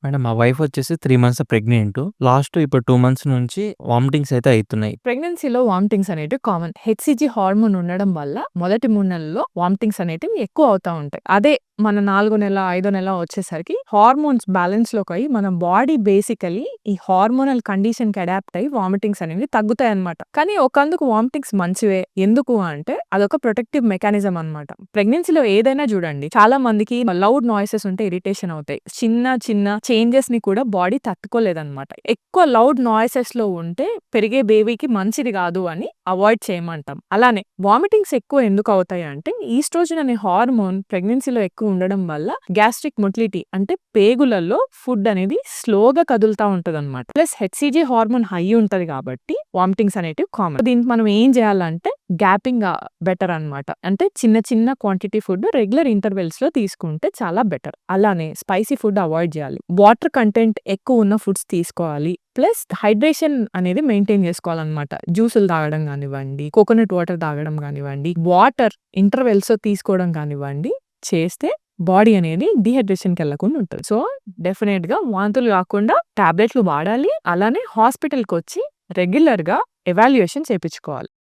Madam మా wife వచ్చేసి 3 months pregnant. Last ఇప్పుడు 2 మంత్స్ నుంచి వామిటింగ్స్ అయితే అయితున్నాయి. ప్రెగ్నెన్సీలో వామిటింగ్స్ అనేటివి కామన్. హెచ్‌సీజీ హార్మోన్ ఉండడం వల్ల మొదటి 3 నెలల్లో వామిటింగ్స్ అనేటివి ఎక్కువ అవుతా ఉంటాయి. అదే మన 4 నెల, 5 నెల వచ్చేసరికి హార్మోన్స్ బ్యాలెన్స్‌లోకి మన బాడీ బేసికల్లీ ఈ హార్మోనల్ కండిషన్‌కి అడాప్ట్ అయ్యి వామిటింగ్స్ అనేవి తగ్గుతాయన్నమాట. కానీ ఒకందుకు వామిటింగ్స్ మంచివే. ఎందుకు అంటే అదొక ప్రొటెక్టివ్ మెకానిజం అన్నమాట. ప్రెగ్నెన్సీలో ఏదైనా చూడండి చాలా మందికి లౌడ్ నాయిసెస్ ఉంటే ఇరిటేషన్ అవుతాయి. చిన్న చిన్న చేంజెస్‌ని కూడా బాడీ తట్టుకోలేదన్నమాట. ఎక్కువ లౌడ్ నాయిసెస్‌లో ఉంటే పెరిగే బేబీకి మంచిది కాదు అని అవాయిడ్ చేయమంటాం. అలానే వామిటింగ్స్ ఎక్కువ ఎందుకు అవుతాయి అంటే ఈస్ట్రోజన్ అనే హార్మోన్ ప్రెగ్నెన్సీలో ఎక్కువ ఉండడం వల్ల గ్యాస్ట్రిక్ మొటిలిటీ అంటే పేగులలో ఫుడ్ అనేది స్లోగా కదులుతా ఉంటదన్నమాట. ప్లస్ హెచ్‌సీజీ హార్మోన్ హై ఉంటది కాబట్టి వామిటింగ్స్ అనేటివి కామన్. దీనికి మనం ఏం చేయాలంటే గ్యాపింగ్ బెటర్ అన్నమాట. అంటే చిన్న చిన్న క్వాంటిటీ ఫుడ్ రెగ్యులర్ ఇంటర్వెల్స్‌లో తీసుకుంటే చాలా బెటర్. అలానే స్పైసీ ఫుడ్ అవాయిడ్ చేయాలి. వాటర్ కంటెంట్ ఎక్కువ ఉన్న ఫుడ్స్ తీసుకోవాలి. ప్లస్ హైడ్రేషన్ అనేది మెయింటైన్ చేసుకోవాలన్నమాట. జ్యూసులు తాగడం గానివ్వండి, కోకోనట్ వాటర్ తాగడం గానివ్వండి, వాటర్ ఇంటర్వెల్స్‌లో తీసుకోవడం గానివ్వండి చేస్తే బాడీ అనేది డీహైడ్రేషన్‌కెళ్ళకుండా ఉంటది. సో, డెఫినెట్‌గా వాంతులు కాకుండా టాబ్లెట్లు వాడాలి. అలానే హాస్పిటల్‌కొచ్చి రెగ్యులర్‌గా ఎవాల్యుయేషన్ చేపించుకోవాలి.